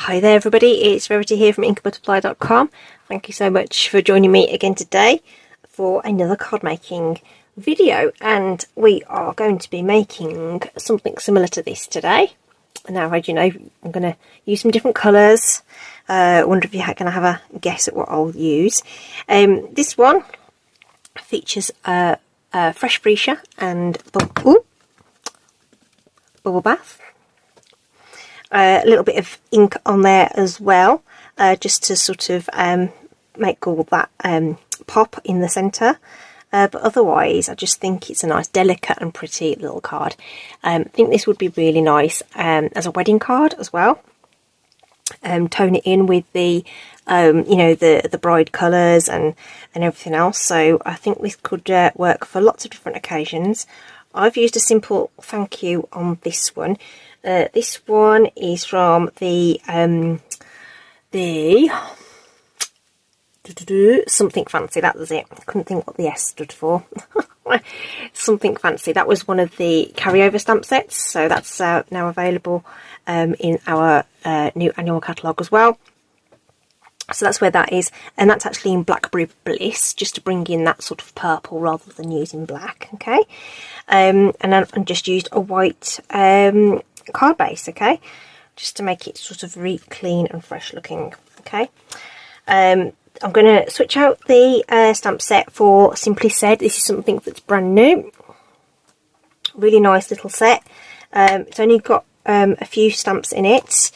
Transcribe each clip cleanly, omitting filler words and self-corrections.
Hi there everybody, it's Rarity here from inkybutterfly.com. Thank you so much for joining me again today for another card making video, and we are going to be making something similar to this today. Now, as you know, I'm going to use some different colours. I wonder if you're going to have a guess at what I'll use. This one features fresh freesia and bubble bath. A little bit of ink on there as well, just to sort of make all that pop in the centre. But otherwise, I just think it's a nice, delicate and pretty little card. I think this would be really nice as a wedding card as well. Tone it in with the, you know, the bride colours and everything else. So I think this could work for lots of different occasions. I've used a simple thank you on this one. This one is from the something fancy. That was it. I couldn't think what the S stood for. Something fancy. That was one of the carryover stamp sets. So that's now available in our new annual catalogue as well. So that's where that is, and that's actually in Blackberry Bliss, just to bring in that sort of purple rather than using black. Okay, and then I just used a white card base, okay, just to make it sort of really clean and fresh looking. Okay, I'm going to switch out the stamp set for Simply Said. This is something that's brand new, really nice little set. It's only got a few stamps in it,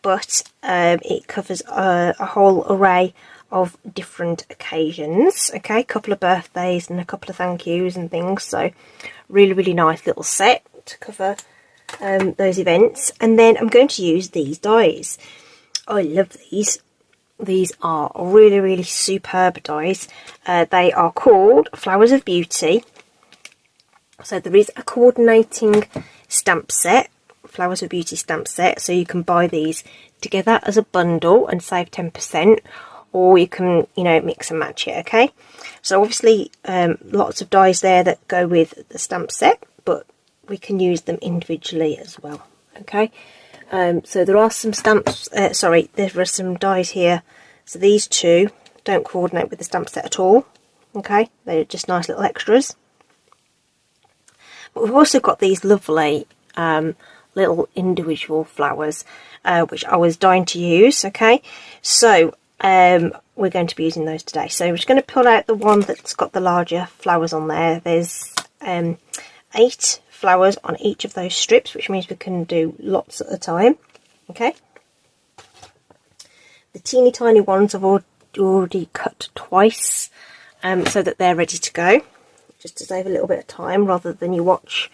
but it covers a whole array of different occasions. Okay, a couple of birthdays and a couple of thank yous and things. So really nice little set to cover those events. And then I'm going to use these dies. I love these. These are really superb dies. They are called Flowers of Beauty. So there is a coordinating stamp set, Flowers of Beauty stamp set, so you can buy these together as a bundle and save 10%, or you can, you know, mix and match it. Okay, so obviously lots of dies there that go with the stamp set, but we can use them individually as well. Okay, so there are some stamps, there are some dies here. So these two don't coordinate with the stamp set at all. Okay, they're just nice little extras. But we've also got these lovely little individual flowers, which I was dying to use. Okay, so we're going to be using those today. So we're just going to pull out the one that's got the larger flowers on there. There's 8 flowers on each of those strips, which means we can do lots at a time. Okay, the teeny tiny ones I've already cut twice, so that they're ready to go, just to save a little bit of time rather than you watch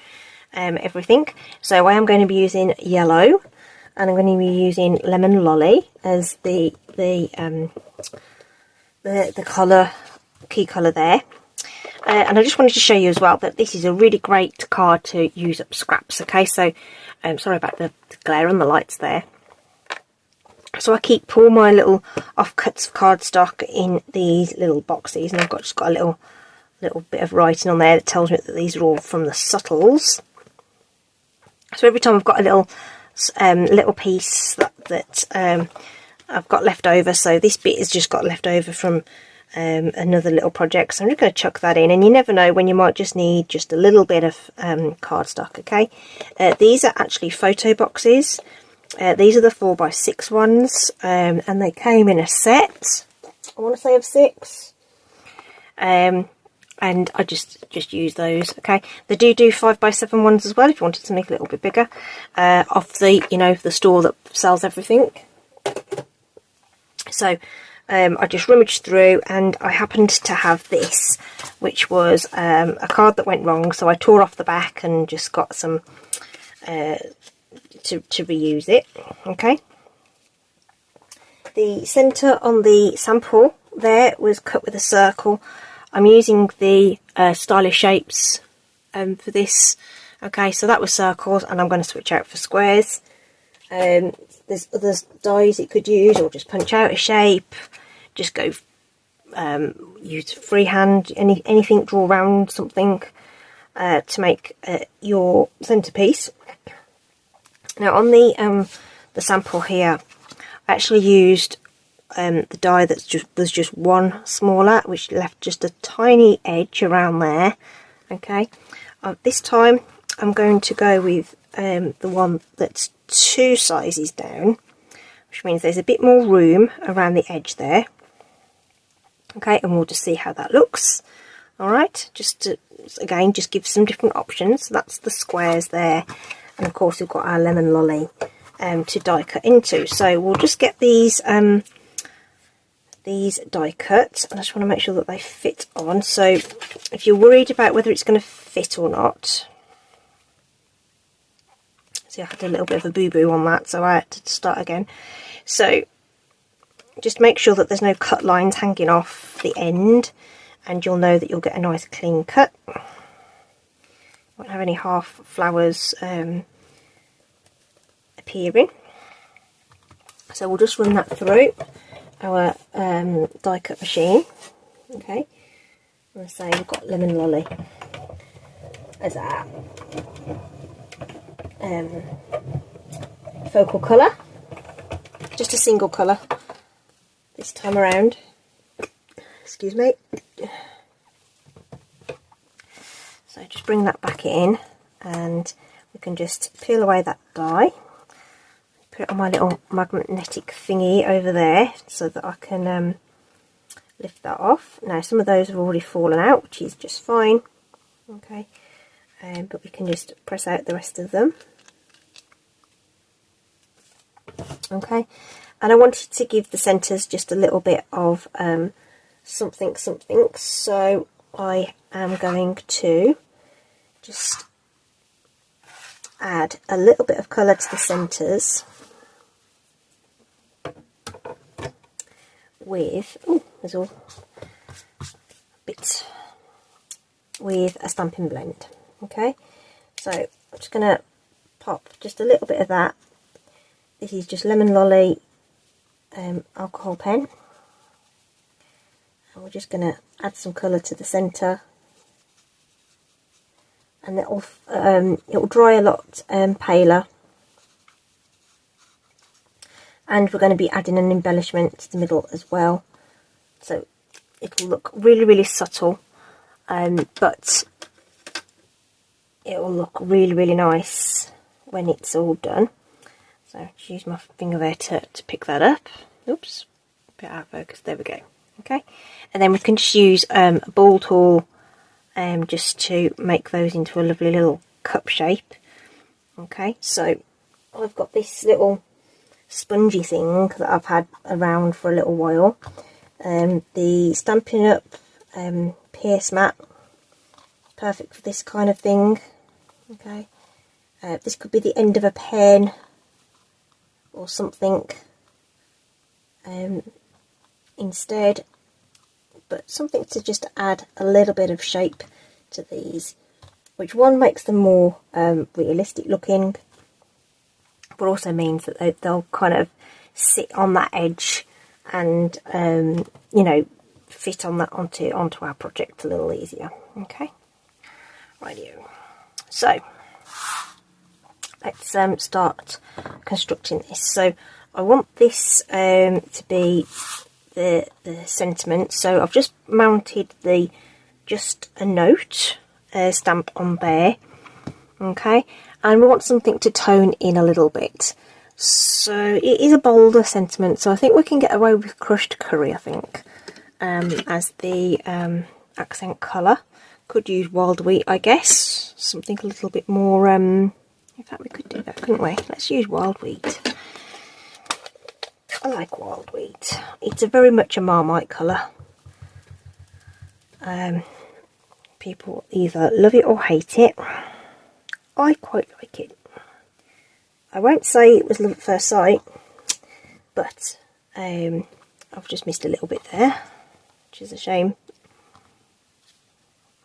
everything. So I am going to be using yellow, and I'm going to be using Lemon Lolly as the colour, key colour there. And I just wanted to show you as well that this is a really great card to use up scraps. Okay, so sorry about the glare on the lights there. So I keep all my little offcuts of cardstock in these little boxes, and I've just got a little bit of writing on there that tells me that these are all from the Subtles. So every time I've got a little piece that I've got left over, so this bit has just got left over from another little project, so I'm just going to chuck that in, and you never know when you might just need just a little bit of cardstock. Okay, these are actually photo boxes. These are the 4x6 ones, and they came in a set, I want to say, of 6. And I just use those. Okay, they do 5x7 ones as well if you wanted to make it a little bit bigger, off the, you know, the store that sells everything. So I just rummaged through, and I happened to have this, which was a card that went wrong, so I tore off the back and just got some to reuse it. Okay, the centre on the sample there was cut with a circle. I'm using the Stylish Shapes for this. Okay, so that was circles, and I'm going to switch out for squares. There's other dies you could use, or just punch out a shape, just go use freehand, anything, draw around something to make your centerpiece. Now on the sample here, I actually used the die that was just one smaller, which left just a tiny edge around there. Okay, this time I'm going to go with the one that's 2 sizes down, which means there's a bit more room around the edge there. Okay, and we'll just see how that looks. Alright, just to, again, just give some different options. So that's the squares there, and of course we've got our lemon lolly to die cut into. So we'll just get these die cut, and I just want to make sure that they fit on. So if you're worried about whether it's going to fit or not, see, I had a little bit of a boo-boo on that, so I had to start again. So just make sure that there's no cut lines hanging off the end, and you'll know that you'll get a nice clean cut. Won't have any half flowers appearing. So we'll just run that through our die cut machine. Okay, I'm going to say we've got lemon lolly as our focal colour, just a single colour this time around. Excuse me. So just bring that back in, and we can just peel away that die. Put it on my little magnetic thingy over there so that I can lift that off. Now some of those have already fallen out, which is just fine. Okay, but we can just press out the rest of them. Okay, and I wanted to give the centres just a little bit of something, so I am going to just add a little bit of colour to the centres with, oh, there's all bits, with a Stampin' Blend. Okay, so I'm just going to pop just a little bit of that. This is just lemon lolly alcohol pen, and we're just going to add some colour to the centre, and it will dry a lot paler. And we're going to be adding an embellishment to the middle as well, so it'll look really, really subtle, but it will look really, really nice when it's all done. So just use my finger there to pick that up. Oops, a bit out of focus. There we go. Okay, and then we can just use a ball tool just to make those into a lovely little cup shape. Okay, so I've got this little spongy thing that I've had around for a little while. The Stampin' Up Pierce mat, perfect for this kind of thing. Okay, this could be the end of a pen or something instead, but something to just add a little bit of shape to these, which one makes them more realistic looking, but also means that they'll kind of sit on that edge and you know, fit on that onto our project a little easier. Okay, rightio. So let's start constructing this. So I want this to be the sentiment, so I've just mounted the just a note stamp on there. Okay, and we want something to tone in a little bit, so it is a bolder sentiment, so I think we can get away with crushed curry, I think, as the accent colour. Could use wild wheat, I guess, something a little bit more in fact we could do that, couldn't we? Let's use wild wheat. I like wild wheat. It's a very much a Marmite colour. People either love it or hate it. I quite like it. I won't say it was love at first sight, but I've just missed a little bit there, which is a shame.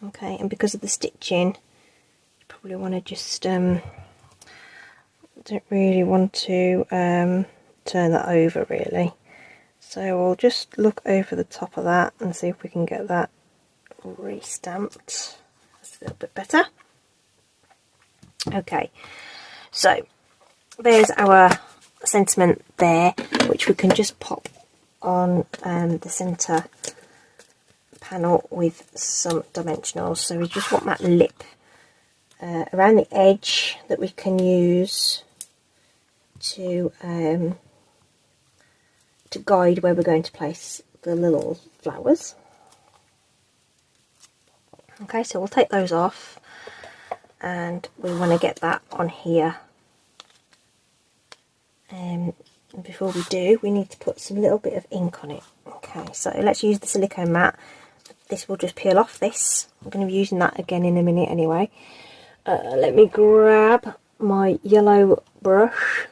Okay, and because of the stitching, you probably want to just don't really want to turn that over really, so we'll just look over the top of that and see if we can get that re-stamped. That's a little bit better. Okay, so there's our sentiment there, which we can just pop on the centre panel with some dimensionals. So we just want that lip around the edge that we can use to guide where we're going to place the little flowers. Okay, so we'll take those off, and we want to get that on here. And before we do, we need to put some little bit of ink on it. Okay, so let's use the silicone mat. This will just peel off this. I'm going to be using that again in a minute anyway. Let me grab my yellow brush.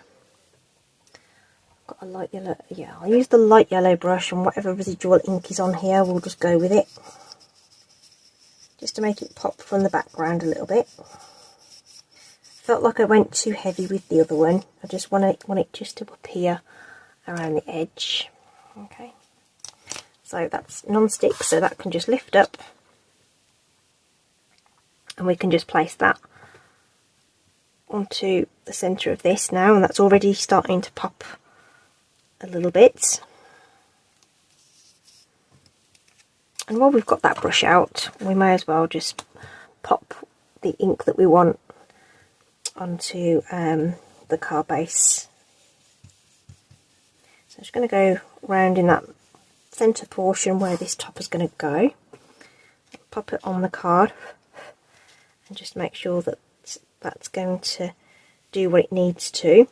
Got a light yellow, yeah, I'll use the light yellow brush, and whatever residual ink is on here, we'll just go with it. Just to make it pop from the background a little bit. Felt like I went too heavy with the other one. I just want it just to appear around the edge. Okay, so that's non-stick, so that can just lift up, and we can just place that onto the centre of this now, and that's already starting to pop a little bit. And while we've got that brush out, we may as well just pop the ink that we want onto the card base. So I'm just going to go round in that centre portion where this top is going to go. Pop it on the card and just make sure that that's going to do what it needs to.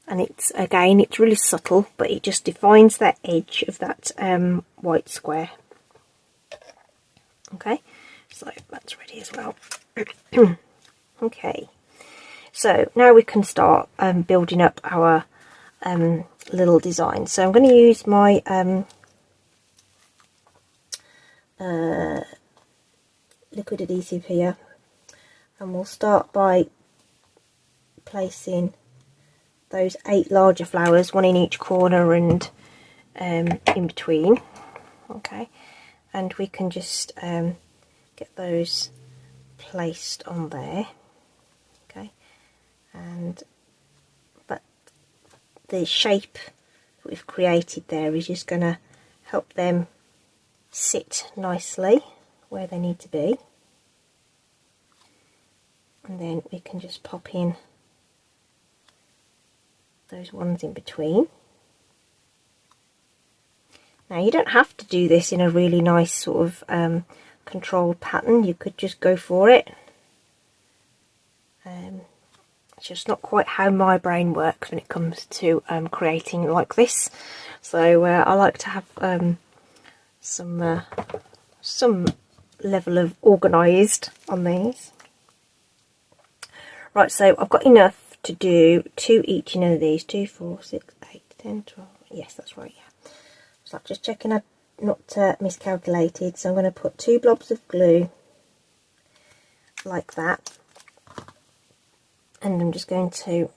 And it's, again, it's really subtle, but it just defines that edge of that white square. Okay, so that's ready as well. Okay, so now we can start building up our little design. So I'm going to use my liquid adhesive here, and we'll start by placing those 8 larger flowers, one in each corner and in between. Okay, and we can just get those placed on there. Okay, but the shape that we've created there is just going to help them sit nicely where they need to be, and then we can just pop in those ones in between. Now, you don't have to do this in a really nice sort of controlled pattern. You could just go for it. It's just not quite how my brain works when it comes to creating like this. So I like to have some level of organised on these. Right, so I've got enough to do 2 each in of these. 2, 4, 6, 8, 10, 12. Yes, that's right, yeah. So I'm just checking I've not miscalculated. So I'm going to put 2 blobs of glue like that, and I'm just going to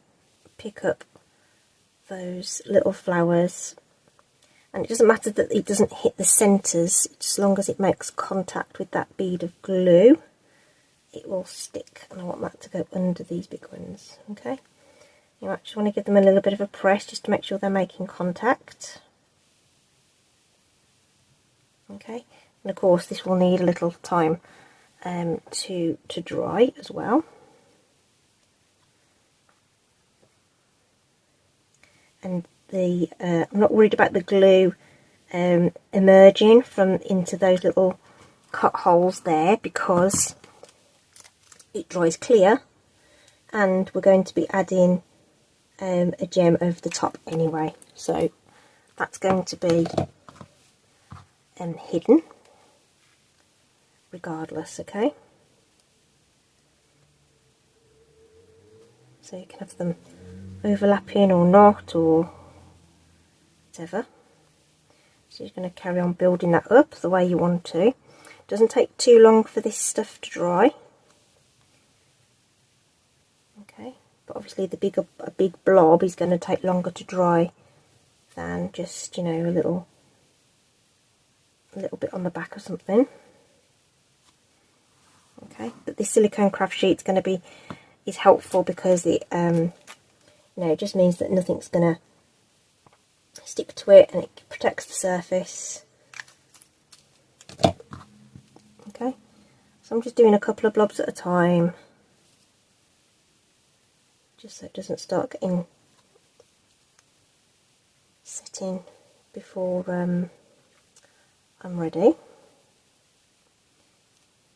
pick up those little flowers, and it doesn't matter that it doesn't hit the centres, as long as it makes contact with that bead of glue it will stick, and I want that to go under these big ones. Okay, you actually want to give them a little bit of a press just to make sure they're making contact. Okay, and of course this will need a little time to dry as well. And I'm not worried about the glue emerging from into those little cut holes there, because it dries clear, and we're going to be adding a gem over the top anyway, so that's going to be hidden regardless. Okay, so you can have them overlapping or not, or whatever. So you're going to carry on building that up the way you want to. It doesn't take too long for this stuff to dry. Okay, but obviously a big blob is going to take longer to dry than just, you know, a little bit on the back or something. Okay, but this silicone craft sheet is helpful because it You know, it just means that nothing's going to stick to it, and it protects the surface. Okay, so I'm just doing a couple of blobs at a time, just so it doesn't start getting setting before I'm ready.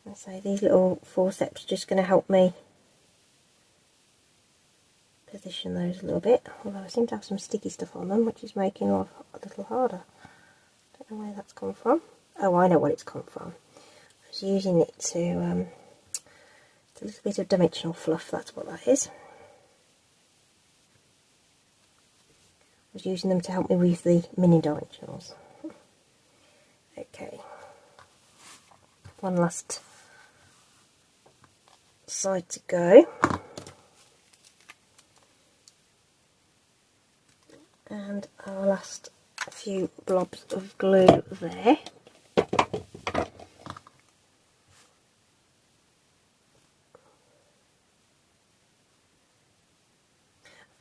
And so these little forceps are just going to help me position those a little bit, although I seem to have some sticky stuff on them, which is making life a little harder. Don't know where that's come from. Oh, I know what it's come from. I was using it to it's a little bit of dimensional fluff, that's what that is. I was using them to help me with the mini dimensionals. Okay, one last side to go. And our last few blobs of glue there. I've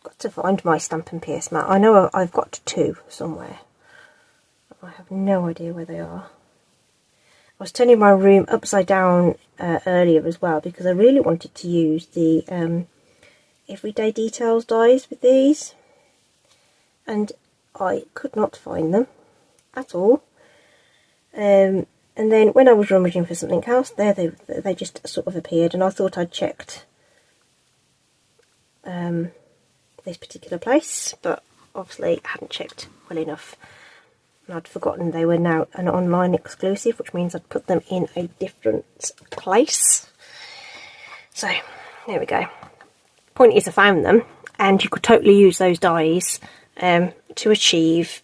got to find my Stampin' PS mat. I know I've got 2 somewhere. I have no idea where they are. I was turning my room upside down earlier as well, because I really wanted to use the Everyday Details dies with these. And I could not find them at all. And then when I was rummaging for something else, there they just sort of appeared, and I thought I'd checked this particular place, but obviously I hadn't checked well enough, and I'd forgotten they were now an online exclusive, which means I'd put them in a different place. So there we go. Point is, I found them, and you could totally use those dies to achieve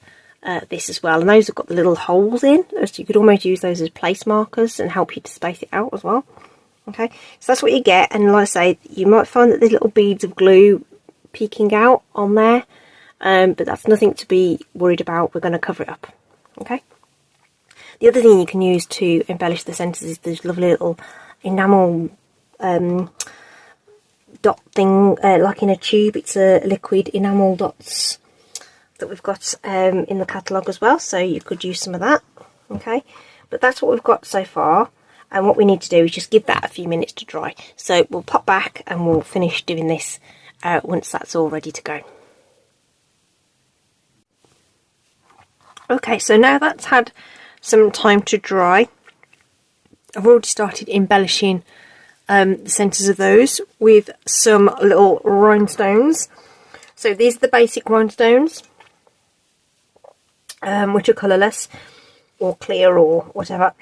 this as well, and those have got the little holes in, so you could almost use those as place markers and help you to space it out as well. Okay, so that's what you get, and like I say, you might find that there's little beads of glue peeking out on there, but that's nothing to be worried about. We're going to cover it up. Okay, the other thing you can use to embellish the centres is this lovely little enamel dot thing, like in a tube. It's a liquid enamel dots that we've got in the catalogue as well, so you could use some of that. Okay, but that's what we've got so far, and what we need to do is just give that a few minutes to dry. So we'll pop back and we'll finish doing this once that's all ready to go. Okay, so now that's had some time to dry, I've already started embellishing the centres of those with some little rhinestones. So these are the basic rhinestones, which are colourless or clear or whatever.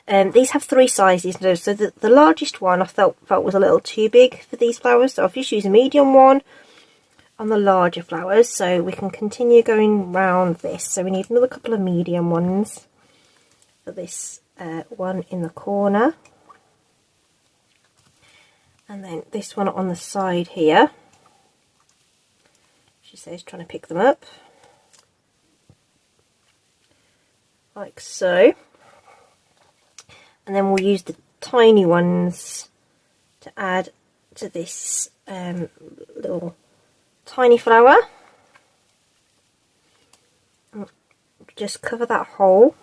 These have 3 sizes, so the largest one I felt was a little too big for these flowers, so I've just used a medium one on the larger flowers, so we can continue going round this. So we need another couple of medium ones for this one in the corner, and then this one on the side here. She says trying to pick them up like so, and then we'll use the tiny ones to add to this little tiny flower. Just cover that hole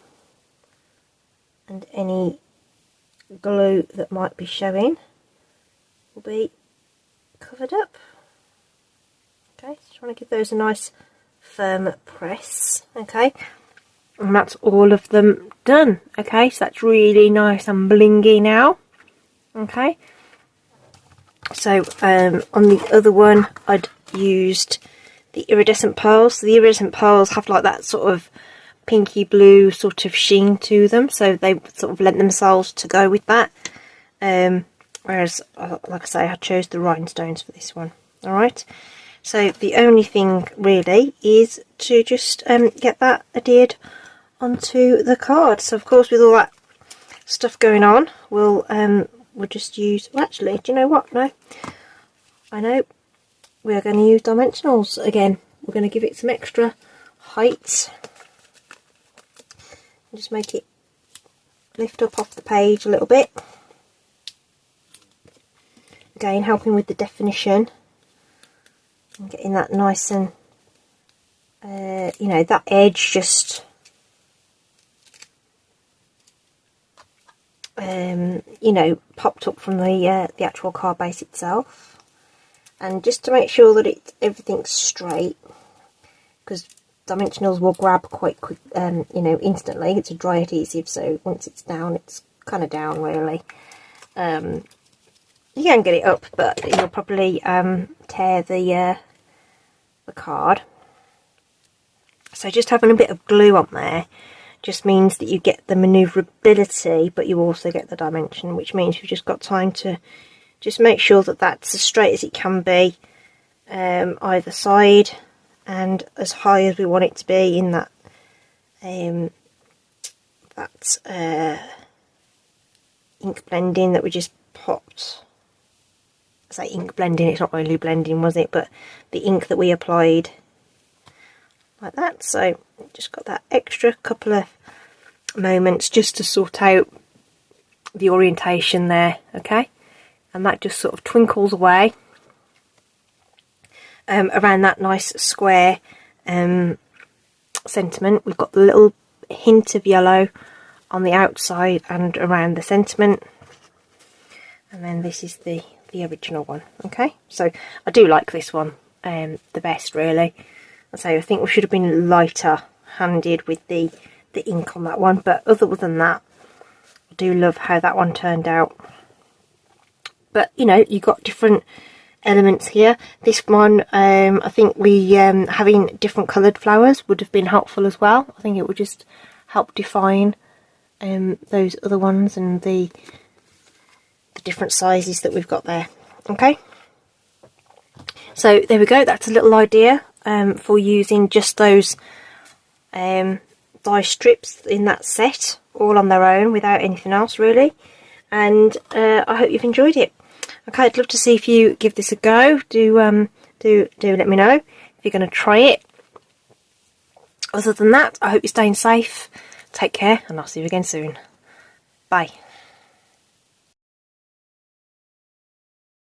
and any glue that might be showing will be covered up. Okay, so trying to give those a nice firm press. Okay, and that's all of them done. Okay, so that's really nice and blingy now. Okay, so on the other one I'd used the iridescent pearls. So the iridescent pearls have like that sort of pinky blue sort of sheen to them, so they sort of lent themselves to go with that. Whereas, like I say, I chose the rhinestones for this one. Alright, so the only thing really is to just get that adhered onto the card. So of course, with all that stuff going on, we'll just use, well actually, do you know what, no, I know, we're going to use dimensionals again. We're going to give it some extra height. Just make it lift up off the page a little bit. Again, helping with the definition getting that nice and you know, that edge just you know, popped up from the actual card base itself. And just to make sure that everything's straight, because dimensionals will grab quite quick, you know, instantly. It's a dry adhesive, so once it's down, it's kind of down really. You can get it up, but you'll probably tear the card. So just having a bit of glue on there just means that you get the manoeuvrability, but you also get the dimension, which means you've just got time to just make sure that that's as straight as it can be, either side, and as high as we want it to be in that ink blending that we just popped. I say ink blending, it's not really blending, was it? But the ink that we applied, like that. So just got that extra couple of moments just to sort out the orientation there, okay? And that just sort of twinkles away around that nice square sentiment. We've got the little hint of yellow on the outside and around the sentiment, and then this is the original one. Okay, so I do like this one the best, really. So I think we should have been lighter handed with the ink on that one, but other than that, I do love how that one turned out. But you know, you've got different elements here. This one, I think we having different coloured flowers would have been helpful as well. I think it would just help define those other ones and the different sizes that we've got there. Okay, so there we go. That's a little idea for using just those die strips in that set, all on their own without anything else really. And I hope you've enjoyed it. Okay, I'd love to see if you give this a go. Do let me know if you're going to try it. Other than that, I hope you're staying safe. Take care, and I'll see you again soon. Bye.